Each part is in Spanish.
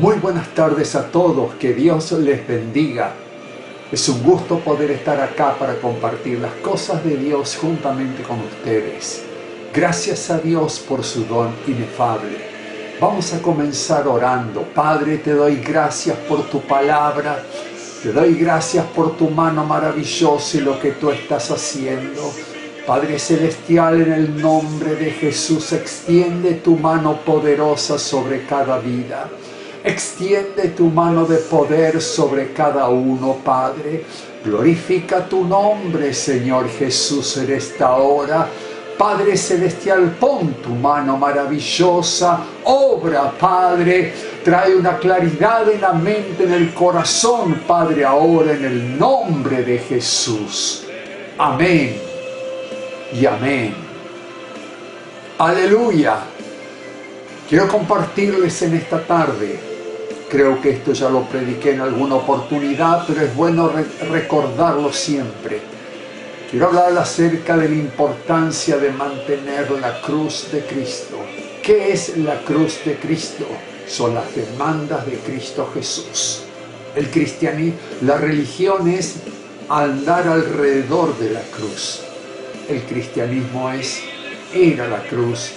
Muy buenas tardes a todos, que Dios les bendiga. Es un gusto poder estar acá para compartir las cosas de Dios juntamente con ustedes. Gracias a Dios por su don inefable. Vamos a comenzar orando. Padre, te doy gracias por tu palabra. Te doy gracias por tu mano maravillosa y lo que tú estás haciendo. Padre Celestial, en el nombre de Jesús, extiende tu mano poderosa sobre cada vida. Extiende tu mano de poder sobre cada uno, Padre. Glorifica tu nombre, Señor Jesús, en esta hora. Padre Celestial, pon tu mano maravillosa. Obra, Padre. Trae una claridad en la mente, en el corazón, Padre, ahora en el nombre de Jesús. Amén y amén. Aleluya. Quiero compartirles en esta tarde. Creo que esto ya lo prediqué en alguna oportunidad, pero es bueno recordarlo siempre. Quiero hablar acerca de la importancia de mantener la cruz de Cristo. ¿Qué es la cruz de Cristo? Son las demandas de Cristo Jesús. El cristianismo, la religión es andar alrededor de la cruz. El cristianismo es ir a la cruz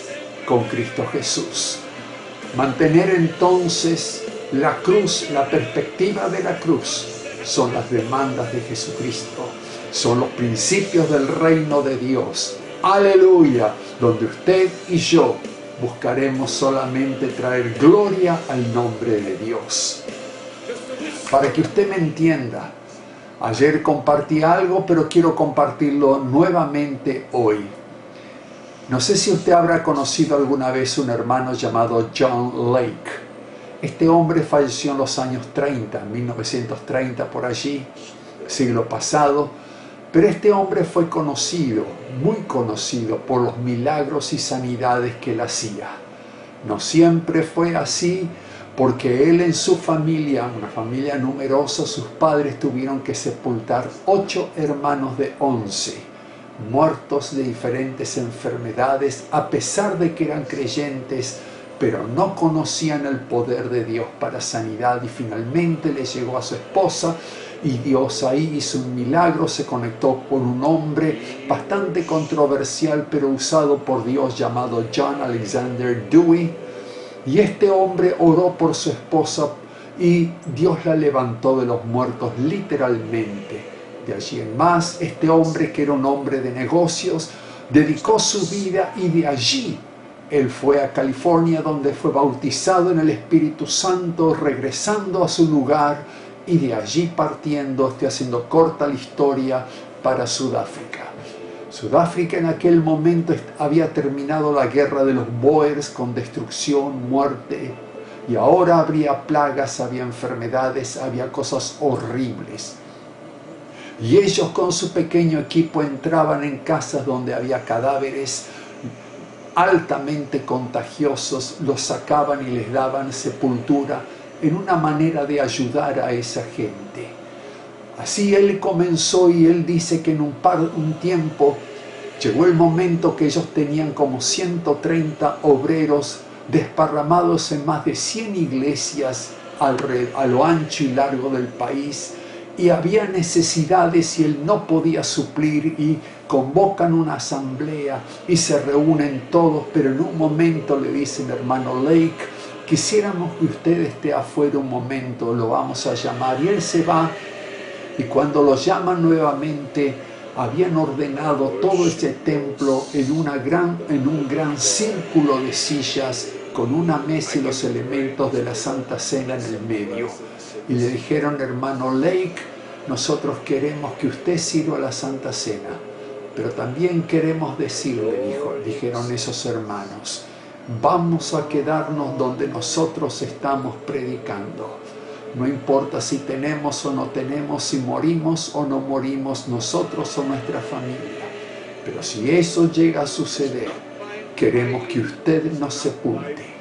con Cristo Jesús. Mantener entonces la cruz, la perspectiva de la cruz, son las demandas de Jesucristo, son los principios del reino de Dios. Aleluya, donde usted y yo buscaremos solamente traer gloria al nombre de Dios. Para que usted me entienda, ayer compartí algo, pero quiero compartirlo nuevamente hoy. No sé si usted habrá conocido alguna vez un hermano llamado John Lake. Este hombre falleció en los años 30, 1930 por allí, siglo pasado, pero este hombre fue conocido, muy conocido por los milagros y sanidades que él hacía. No siempre fue así, porque él en su familia, una familia numerosa, sus padres tuvieron que sepultar 8 hermanos de 11. Muertos de diferentes enfermedades, a pesar de que eran creyentes, pero no conocían el poder de Dios para sanidad, y finalmente le llegó a su esposa y Dios ahí hizo un milagro. Se conectó con un hombre bastante controversial, pero usado por Dios, llamado John Alexander Dewey, y este hombre oró por su esposa y Dios la levantó de los muertos literalmente. De allí en más, este hombre, que era un hombre de negocios, dedicó su vida, y de allí él fue a California, donde fue bautizado en el Espíritu Santo, regresando a su lugar, y de allí partiendo, haciendo corta la historia, para Sudáfrica. Sudáfrica en aquel momento había terminado la guerra de los Boers con destrucción, muerte, y ahora habría plagas, había enfermedades, había cosas horribles. Y ellos con su pequeño equipo entraban en casas donde había cadáveres altamente contagiosos, los sacaban y les daban sepultura en una manera de ayudar a esa gente. Así él comenzó, y él dice que en un tiempo llegó el momento que ellos tenían como 130 obreros desparramados en más de 100 iglesias a lo ancho y largo del país, y había necesidades y él no podía suplir, y convocan una asamblea y se reúnen todos, pero en un momento le dicen: hermano Lake, quisiéramos que usted esté afuera un momento, lo vamos a llamar. Y él se va, y cuando lo llaman nuevamente, habían ordenado todo este templo en un gran círculo de sillas, con una mesa y los elementos de la Santa Cena en el medio. Y le dijeron: hermano Lake, nosotros queremos que usted sirva la Santa Cena, pero también queremos decirle, dijeron esos hermanos, vamos a quedarnos donde nosotros estamos predicando. No importa si tenemos o no tenemos, si morimos o no morimos, nosotros o nuestra familia. Pero si eso llega a suceder, queremos que usted nos sepulte.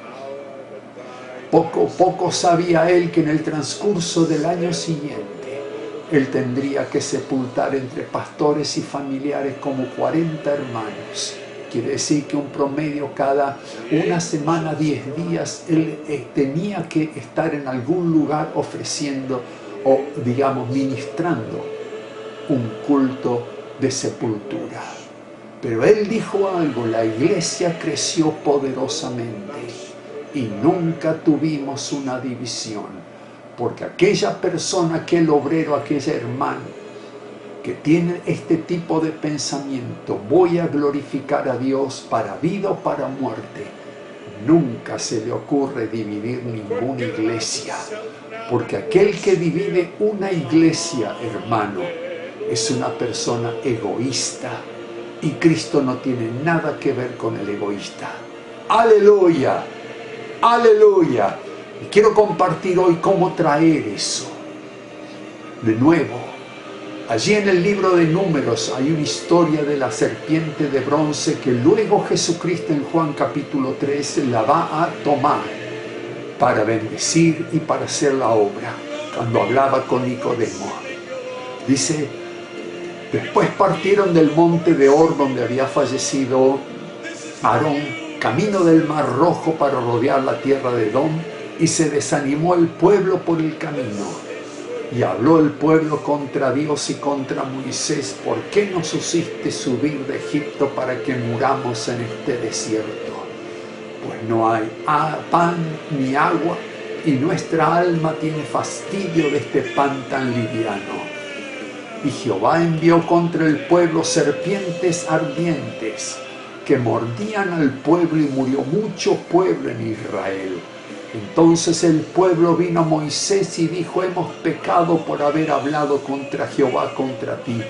Poco sabía él que en el transcurso del año siguiente, él tendría que sepultar entre pastores y familiares como 40 hermanos Quiere decir que un promedio cada una semana, 10 días, él tenía que estar en algún lugar ofreciendo o, digamos, ministrando un culto de sepultura. Pero él dijo algo: la iglesia creció poderosamente y nunca tuvimos una división, porque aquella persona, aquel obrero, aquel hermano que tiene este tipo de pensamiento, voy a glorificar a Dios para vida o para muerte, nunca se le ocurre dividir ninguna iglesia, porque aquel que divide una iglesia, hermano, es una persona egoísta, y Cristo no tiene nada que ver con el egoísta. ¡Aleluya! ¡Aleluya! Y quiero compartir hoy cómo traer eso. De nuevo, allí en el libro de Números hay una historia de la serpiente de bronce que luego Jesucristo en Juan capítulo 13 la va a tomar para bendecir y para hacer la obra. Cuando hablaba con Nicodemo, dice: después partieron del monte de Hor, donde había fallecido Aarón, camino del Mar Rojo para rodear la tierra de Edom, y se desanimó el pueblo por el camino. Y habló el pueblo contra Dios y contra Moisés: ¿por qué nos hiciste subir de Egipto para que muramos en este desierto? Pues no hay pan ni agua, y nuestra alma tiene fastidio de este pan tan liviano. Y Jehová envió contra el pueblo serpientes ardientes que mordían al pueblo, y murió mucho pueblo en Israel. Entonces el pueblo vino a Moisés y dijo: hemos pecado por haber hablado contra Jehová, contra ti.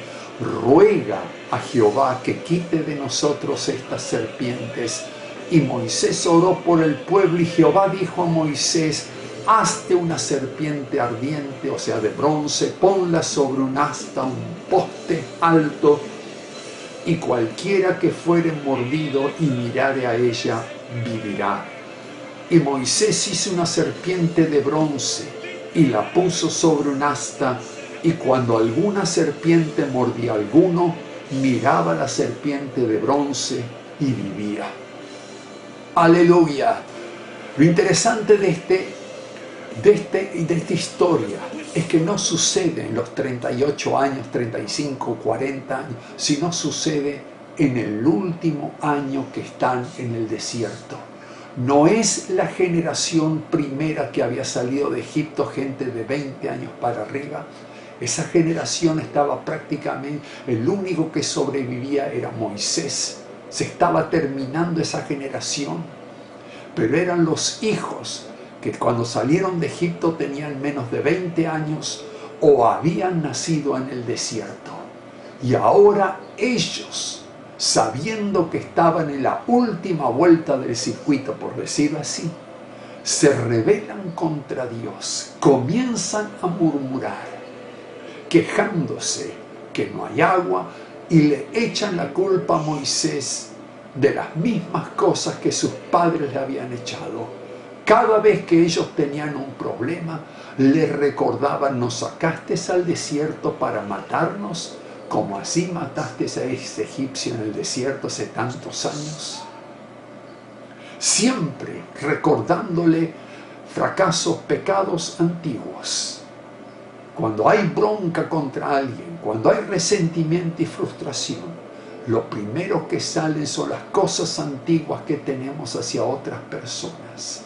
Ruega a Jehová que quite de nosotros estas serpientes. Y Moisés oró por el pueblo, y Jehová dijo a Moisés: hazte una serpiente ardiente, o sea, de bronce, ponla sobre un asta, un poste alto, y cualquiera que fuere mordido y mirare a ella, vivirá. Y Moisés hizo una serpiente de bronce y la puso sobre un asta, y cuando alguna serpiente mordía a alguno, miraba la serpiente de bronce y vivía. ¡Aleluya! Lo interesante de esta historia es que no sucede en los 38 años, 35, 40 años, sino sucede en el último año que están en el desierto. No es la generación primera que había salido de Egipto, gente de 20 años para arriba. Esa generación estaba prácticamente, el único que sobrevivía era Moisés. Se estaba terminando esa generación, pero eran los hijos que cuando salieron de Egipto tenían menos de 20 años o habían nacido en el desierto. Y ahora ellos, sabiendo que estaban en la última vuelta del circuito, por decirlo así, se rebelan contra Dios, comienzan a murmurar, quejándose que no hay agua, y le echan la culpa a Moisés de las mismas cosas que sus padres le habían echado. Cada vez que ellos tenían un problema, le recordaban: ¿nos sacaste al desierto para matarnos, como así mataste a ese egipcio en el desierto hace tantos años? Siempre recordándole fracasos, pecados antiguos. Cuando hay bronca contra alguien, cuando hay resentimiento y frustración, lo primero que salen son las cosas antiguas que tenemos hacia otras personas.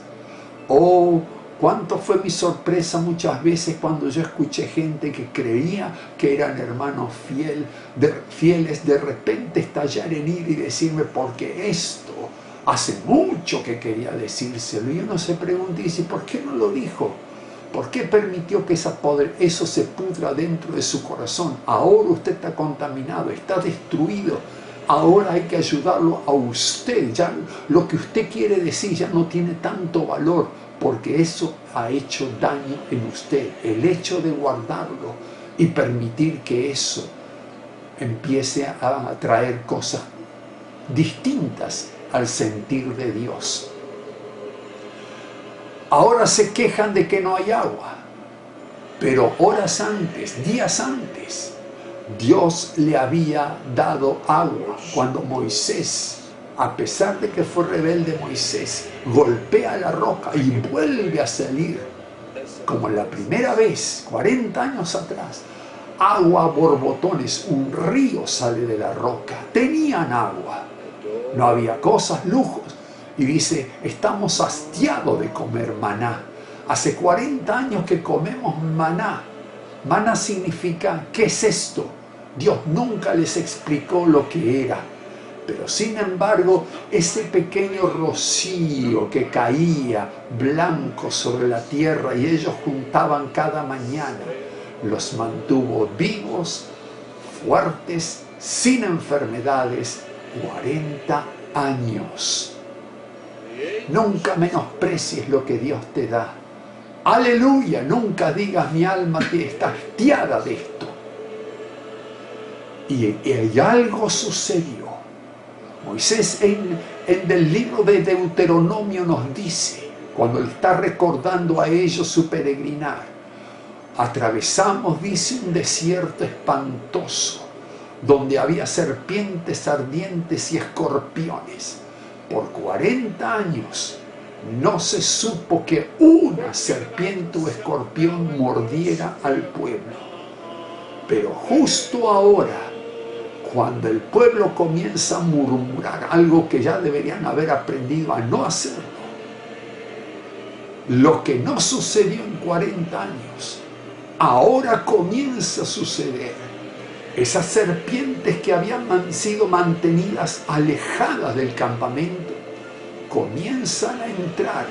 Oh, cuánto fue mi sorpresa muchas veces cuando yo escuché gente que creía que eran hermanos fieles, de repente estallar en ira y decirme: porque esto hace mucho que quería decírselo. Y uno se pregunta y dice: ¿por qué no lo dijo? ¿Por qué permitió que eso se pudra dentro de su corazón? Ahora usted está contaminado, está destruido. Ahora hay que ayudarlo a usted. Ya lo que usted quiere decir ya no tiene tanto valor, porque eso ha hecho daño en usted. El hecho de guardarlo y permitir que eso empiece a traer cosas distintas al sentir de Dios. Ahora se quejan de que no hay agua, pero horas antes, días antes, Dios le había dado agua cuando Moisés A pesar de que fue rebelde Moisés, golpea la roca y vuelve a salir, como la primera vez, 40 años atrás. Agua a borbotones, un río sale de la roca. Tenían agua, no había cosas, lujos. Y dice, estamos hastiados de comer maná. Hace 40 años que comemos maná. Maná significa, ¿qué es esto? Dios nunca les explicó lo que era. Pero sin embargo, ese pequeño rocío que caía blanco sobre la tierra y ellos juntaban cada mañana, los mantuvo vivos, fuertes, sin enfermedades, 40 años. Nunca menosprecies lo que Dios te da. Aleluya, nunca digas mi alma que está hastiada de esto. Y algo sucedió. Moisés en el libro de Deuteronomio nos dice, cuando le está recordando a ellos su peregrinar, atravesamos, dice, un desierto espantoso, donde había serpientes ardientes y escorpiones. Por 40 años no se supo que una serpiente o escorpión mordiera al pueblo. Pero justo ahora, cuando el pueblo comienza a murmurar, algo que ya deberían haber aprendido a no hacerlo, lo que no sucedió en 40 años, ahora comienza a suceder. Esas serpientes que habían sido mantenidas alejadas del campamento, comienzan a entrar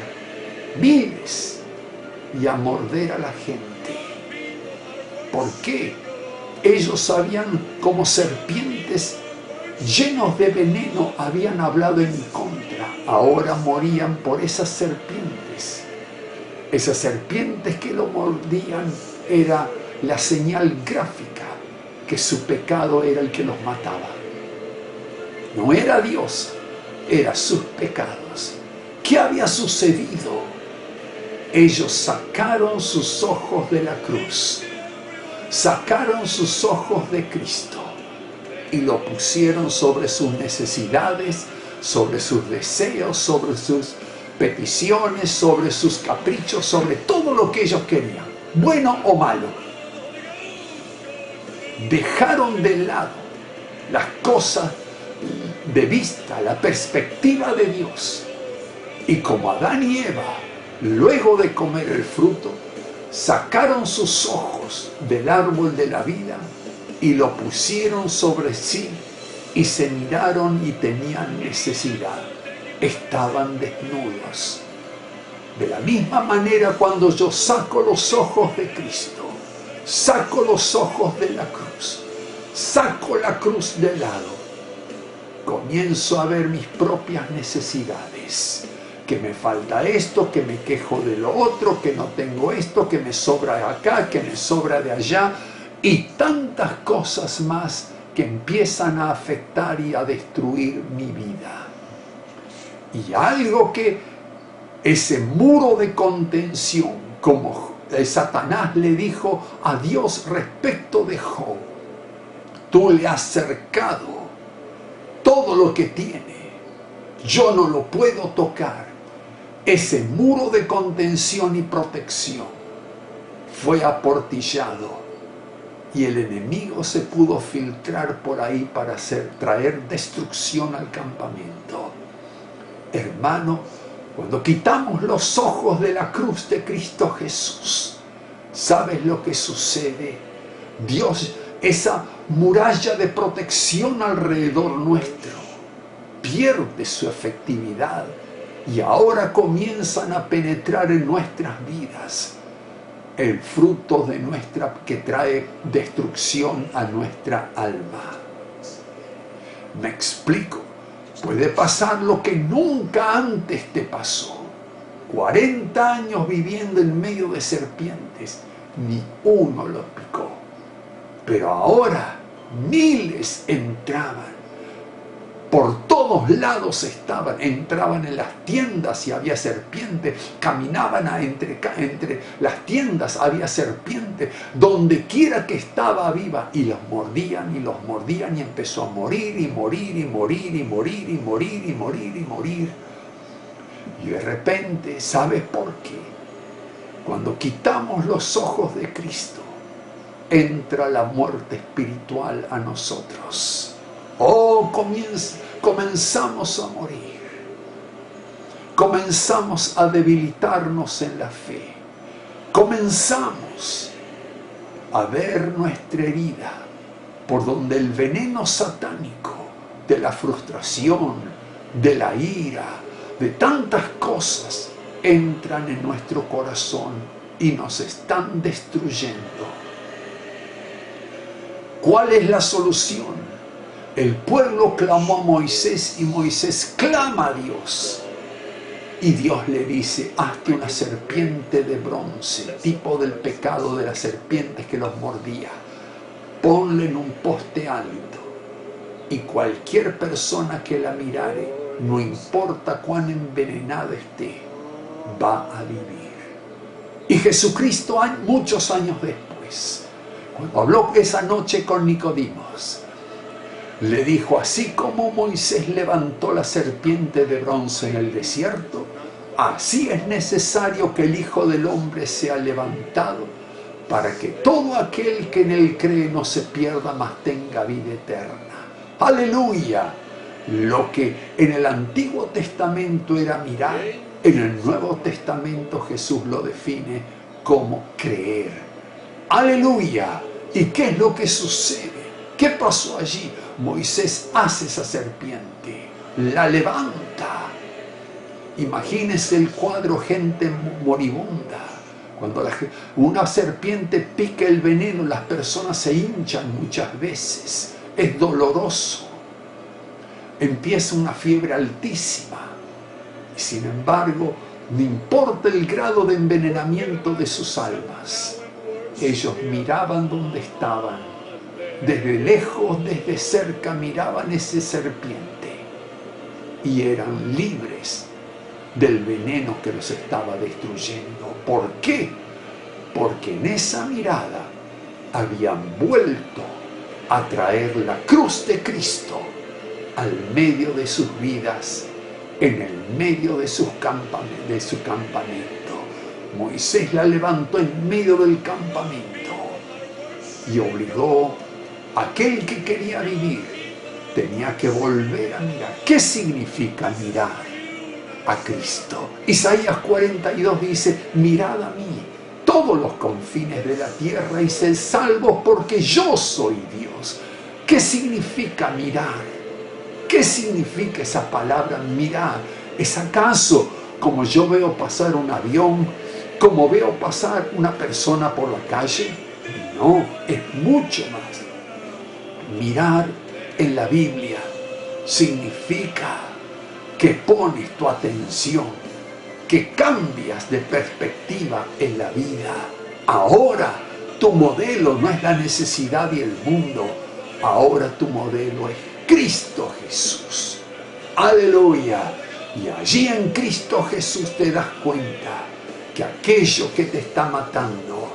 miles y a morder a la gente. ¿Por qué? Ellos sabían, como serpientes llenos de veneno, habían hablado en contra. Ahora morían por esas serpientes. Esas serpientes que lo mordían era la señal gráfica que su pecado era el que los mataba. No era Dios, eran sus pecados. ¿Qué había sucedido? Ellos sacaron sus ojos de la cruz, sacaron sus ojos de Cristo y lo pusieron sobre sus necesidades, sobre sus deseos, sobre sus peticiones, sobre sus caprichos, sobre todo lo que ellos querían, bueno o malo. Dejaron de lado las cosas de vista, la perspectiva de Dios. Y como Adán y Eva, luego de comer el fruto, sacaron sus ojos del árbol de la vida y lo pusieron sobre sí y se miraron y tenían necesidad. Estaban desnudos. De la misma manera, cuando yo saco los ojos de Cristo, saco los ojos de la cruz, saco la cruz de lado, comienzo a ver mis propias necesidades, que me falta esto, que me quejo de lo otro, que no tengo esto, que me sobra de acá, que me sobra de allá, y tantas cosas más que empiezan a afectar y a destruir mi vida. Y algo que ese muro de contención, como Satanás le dijo a Dios respecto de Job, tú le has cercado todo lo que tiene, yo no lo puedo tocar. Ese muro de contención y protección fue aportillado y el enemigo se pudo filtrar por ahí para traer destrucción al campamento. Hermano, cuando quitamos los ojos de la cruz de Cristo Jesús, ¿sabes lo que sucede? Dios, esa muralla de protección alrededor nuestro, pierde su efectividad y ahora comienzan a penetrar en nuestras vidas el fruto de que trae destrucción a nuestra alma. ¿Me explico? Puede pasar lo que nunca antes te pasó. 40 años viviendo en medio de serpientes, ni uno lo picó. Pero ahora miles entraban por todo todos lados estaban. Entraban en las tiendas y había serpientes. Caminaban entre las tiendas, había serpientes. Donde quiera que estaba viva. Y los mordían y empezó a morir y morir y morir y morir y morir y morir y morir. Y de repente, ¿sabes por qué? Cuando quitamos los ojos de Cristo, entra la muerte espiritual a nosotros. Oh, comenzamos a morir. Comenzamos a debilitarnos en la fe. Comenzamos a ver nuestra herida por donde el veneno satánico de la frustración, de la ira, de tantas cosas entran en nuestro corazón y nos están destruyendo. ¿Cuál es la solución? El pueblo clamó a Moisés y Moisés clama a Dios. Y Dios le dice, hazte una serpiente de bronce, tipo del pecado de las serpientes que los mordía. Ponle en un poste alto y cualquier persona que la mirare, no importa cuán envenenada esté, va a vivir. Y Jesucristo, muchos años después, cuando habló esa noche con Nicodimos, le dijo, así como Moisés levantó la serpiente de bronce en el desierto, así es necesario que el Hijo del Hombre sea levantado, para que todo aquel que en él cree no se pierda, mas tenga vida eterna. ¡Aleluya! Lo que en el Antiguo Testamento era mirar, en el Nuevo Testamento Jesús lo define como creer. ¡Aleluya! ¿Y qué es lo que sucede? ¿Qué pasó allí? Moisés hace esa serpiente, la levanta. Imagínense el cuadro, gente moribunda. Cuando una serpiente pica el veneno, las personas se hinchan muchas veces. Es doloroso. Empieza una fiebre altísima. Y sin embargo, no importa el grado de envenenamiento de sus almas, ellos miraban donde estaban. Desde lejos, desde cerca, miraban esa serpiente y eran libres del veneno que los estaba destruyendo. ¿Por qué? Porque en esa mirada habían vuelto a traer la cruz de Cristo al medio de sus vidas, en el medio de su campamento. Moisés la levantó en medio del campamento y obligó a aquel que quería vivir, tenía que volver a mirar. ¿Qué significa mirar a Cristo? Isaías 42 dice, mirad a mí, todos los confines de la tierra, y sed salvos, porque yo soy Dios. ¿Qué significa mirar? ¿Qué significa esa palabra mirar? ¿Es acaso como yo veo pasar un avión, como veo pasar una persona por la calle? No, es mucho más. Mirar en la Biblia significa que pones tu atención, que cambias de perspectiva en la vida. Ahora tu modelo no es la necesidad y el mundo, ahora tu modelo es Cristo Jesús. Aleluya. Y allí en Cristo Jesús te das cuenta que aquello que te está matando,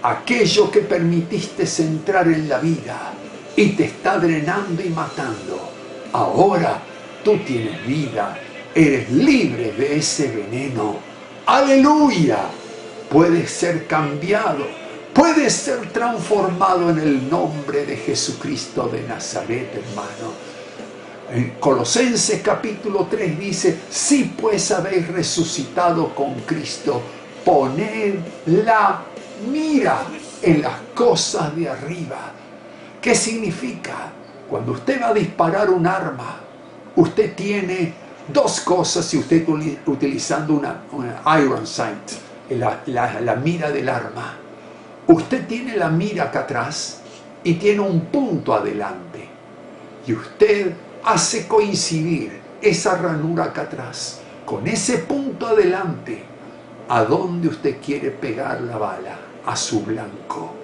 aquello que permitiste entrar en la vida y te está drenando y matando, ahora tú tienes vida, eres libre de ese veneno. ¡Aleluya! Puedes ser cambiado, puedes ser transformado en el nombre de Jesucristo de Nazaret, hermano. En Colosenses capítulo 3 dice, si pues habéis resucitado con Cristo, poned la mira en las cosas de arriba. ¿Qué significa? Cuando usted va a disparar un arma, usted tiene dos cosas si usted está utilizando una iron sight, la mira del arma. Usted tiene la mira acá atrás y tiene un punto adelante. Y usted hace coincidir esa ranura acá atrás con ese punto adelante a donde usted quiere pegar la bala, a su blanco.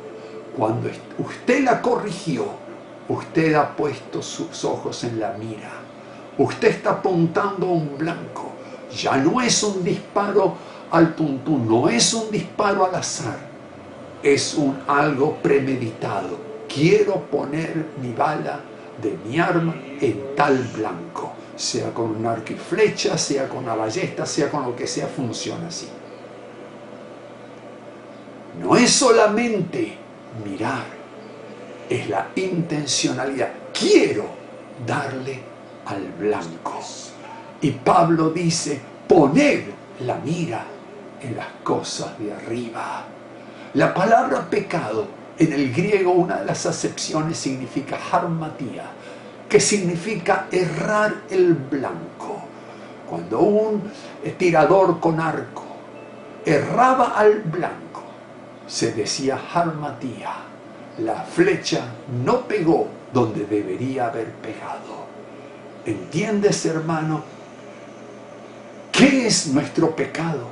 Cuando usted la corrigió, usted ha puesto sus ojos en la mira. Usted está apuntando a un blanco. Ya no es un disparo al tuntún, no es un disparo al azar. Es algo premeditado. Quiero poner mi bala de mi arma en tal blanco. Sea con un arco y flecha, sea con una ballesta, sea con lo que sea, funciona así. No es solamente mirar, es la intencionalidad. Quiero darle al blanco. Y Pablo dice, poned la mira en las cosas de arriba. La palabra pecado, en el griego, una de las acepciones significa harmatía, que significa errar el blanco. Cuando un tirador con arco erraba al blanco, se decía harmatía. La flecha no pegó donde debería haber pegado. ¿Entiendes, hermano? ¿Qué es nuestro pecado?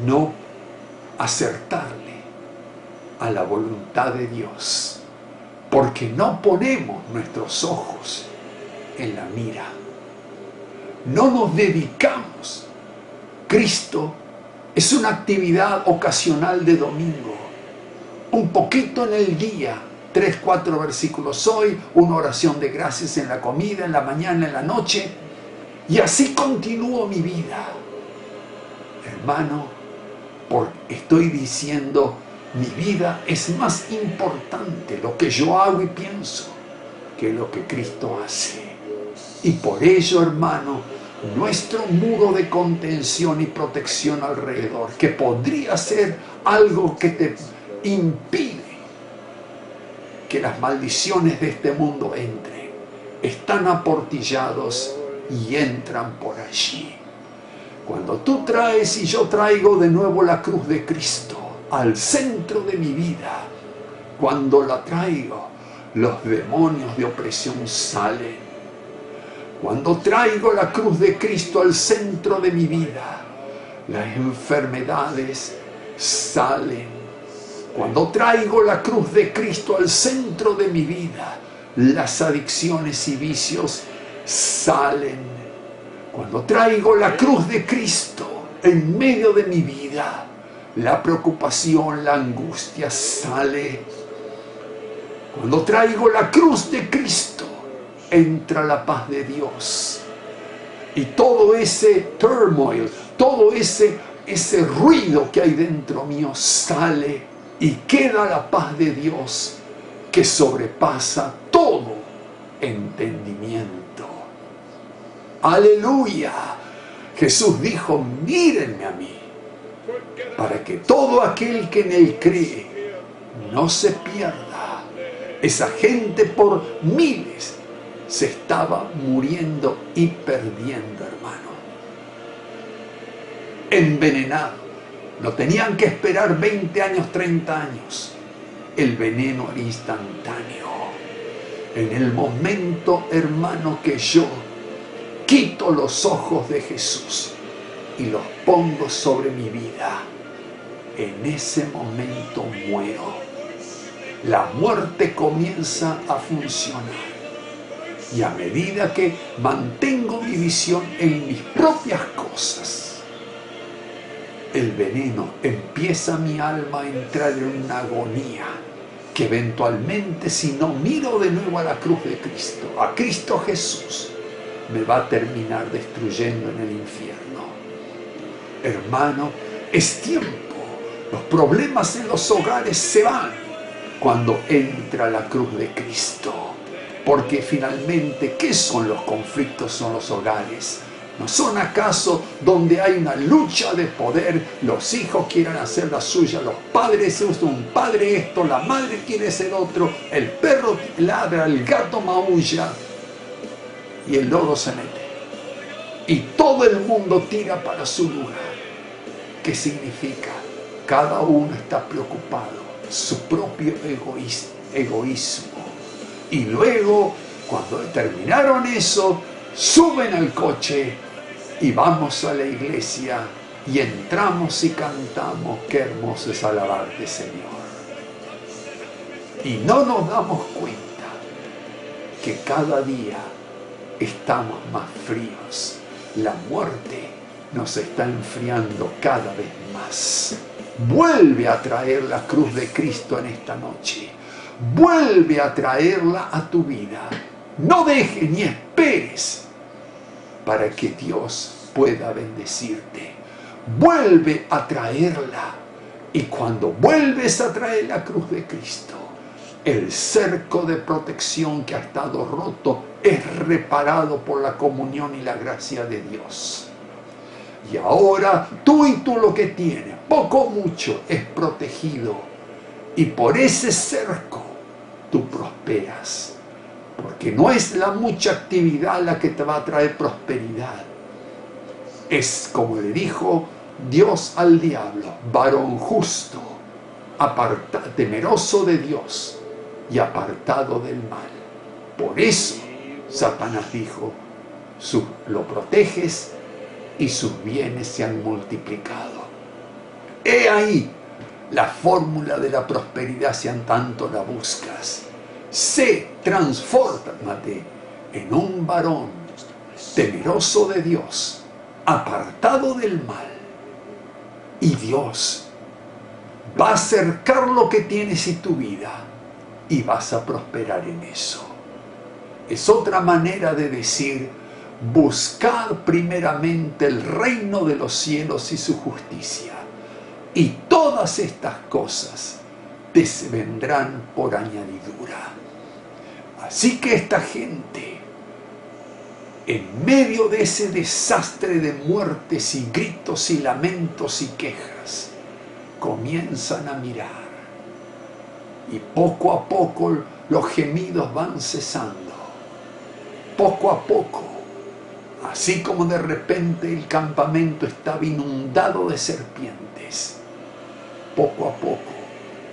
No acertarle a la voluntad de Dios, porque no ponemos nuestros ojos en la mira. No nos dedicamos. Cristo es una actividad ocasional de domingo, un poquito en el día, 3, 4 versículos hoy, una oración de gracias en la comida, en la mañana, en la noche, y así continúo mi vida. Hermano, estoy diciendo, mi vida es más importante lo que yo hago y pienso que lo que Cristo hace. Y por ello, hermano, nuestro muro de contención y protección alrededor, que podría ser algo que te impide que las maldiciones de este mundo entren, están aportillados y entran por allí. Cuando tú traes y yo traigo de nuevo la cruz de Cristo al centro de mi vida, cuando la traigo, los demonios de opresión salen. Cuando traigo la cruz de Cristo al centro de mi vida, las enfermedades salen. Cuando traigo la cruz de Cristo al centro de mi vida, las adicciones y vicios salen. Cuando traigo la cruz de Cristo en medio de mi vida, la preocupación, la angustia sale. Cuando traigo la cruz de Cristo, entra la paz de Dios. Y todo ese turmoil, todo ese ruido que hay dentro mío sale. Y queda la paz de Dios que sobrepasa todo entendimiento. ¡Aleluya! Jesús dijo, mírenme a mí, para que todo aquel que en Él cree no se pierda. Esa gente por miles se estaba muriendo y perdiendo, hermano. Envenenado. No tenían que esperar 20 años, 30 años. El veneno era instantáneo. En el momento, hermano, que yo quito los ojos de Jesús y los pongo sobre mi vida, en ese momento muero. La muerte comienza a funcionar. Y a medida que mantengo mi visión en mis propias cosas, el veneno empieza mi alma a entrar en una agonía que eventualmente, si no miro de nuevo a la cruz de Cristo, a Cristo Jesús, me va a terminar destruyendo en el infierno. Hermano, es tiempo. Los problemas en los hogares se van cuando entra la cruz de Cristo. Porque finalmente, ¿qué son los conflictos en los hogares? ¿No son acaso donde hay una lucha de poder? Los hijos quieren hacer la suya, los padres se usan un padre esto, la madre quiere ser otro, el perro ladra, el gato maulla y el lodo se mete. Y todo el mundo tira para su lugar. ¿Qué significa? Cada uno está preocupado, su propio egoísmo. Y luego, cuando terminaron eso, suben al coche y vamos a la iglesia y entramos y cantamos, qué hermoso es alabarte, Señor. Y no nos damos cuenta que cada día estamos más fríos. La muerte nos está enfriando cada vez más. Vuelve a traer la cruz de Cristo en esta noche. Vuelve a traerla a tu vida. No dejes ni esperes para que Dios pueda bendecirte. Vuelve a traerla. Y cuando vuelves a traer la cruz de Cristo, el cerco de protección que ha estado roto es reparado por la comunión y la gracia de Dios. Y ahora tú y tú lo que tienes, poco o mucho, es protegido. Y por ese cerco tú prosperas. Porque no es la mucha actividad la que te va a traer prosperidad. Es como le dijo Dios al diablo: varón justo, temeroso de Dios y apartado del mal. Por eso Satanás dijo: lo proteges y sus bienes se han multiplicado. He ahí la fórmula de la prosperidad si en tanto la buscas. Transfórmate en un varón temeroso de Dios, apartado del mal, y Dios va a acercar lo que tienes y tu vida, y vas a prosperar en eso. Es otra manera de decir: buscad primeramente el reino de los cielos y su justicia, y todas estas cosas te vendrán por añadidura. Así que esta gente, en medio de ese desastre de muertes y gritos y lamentos y quejas, comienzan a mirar, y poco a poco los gemidos van cesando. Poco a poco, así como de repente el campamento estaba inundado de serpientes, poco a poco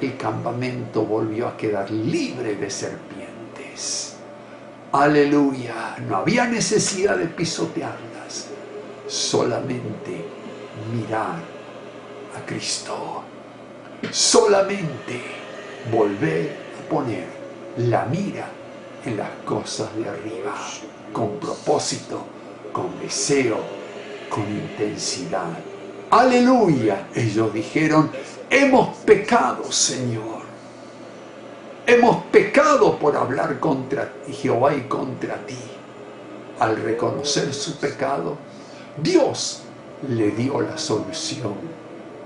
el campamento volvió a quedar libre de serpientes. Aleluya, no había necesidad de pisotearlas, solamente mirar a Cristo, solamente volver a poner la mira en las cosas de arriba, con propósito, con deseo, con intensidad. Aleluya, ellos dijeron: hemos pecado, Señor. Hemos pecado por hablar contra Jehová y contra ti. Al reconocer su pecado, Dios le dio la solución.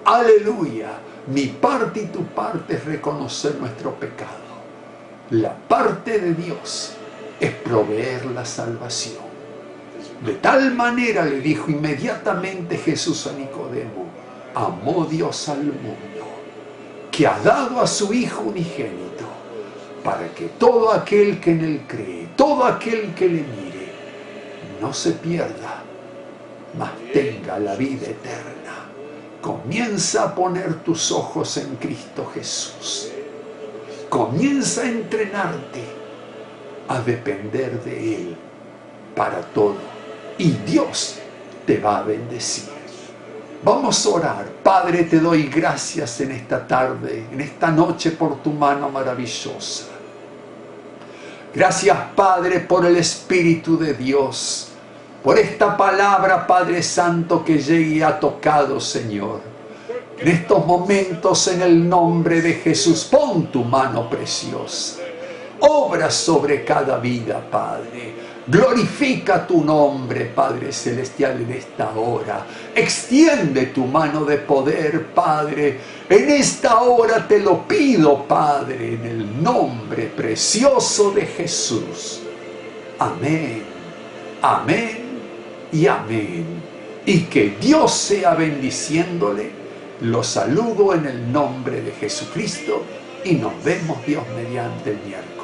Aleluya, mi parte y tu parte es reconocer nuestro pecado. La parte de Dios es proveer la salvación. De tal manera, le dijo inmediatamente Jesús a Nicodemo, amó Dios al mundo, que ha dado a su Hijo unigénito, para que todo aquel que en él cree, todo aquel que le mire, no se pierda, mas tenga la vida eterna. Comienza a poner tus ojos en Cristo Jesús. Comienza a entrenarte a depender de Él para todo, y Dios te va a bendecir. Vamos a orar. Padre, te doy gracias en esta tarde, en esta noche, por tu mano maravillosa. Gracias, Padre, por el Espíritu de Dios, por esta palabra, Padre Santo, que llegue y ha tocado, Señor. En estos momentos, en el nombre de Jesús, pon tu mano preciosa. Obra sobre cada vida, Padre. Glorifica tu nombre, Padre Celestial, en esta hora. Extiende tu mano de poder, Padre. En esta hora te lo pido, Padre, en el nombre precioso de Jesús. Amén, amén y amén. Y que Dios sea bendiciéndole. Los saludo en el nombre de Jesucristo y nos vemos, Dios mediante, el miércoles.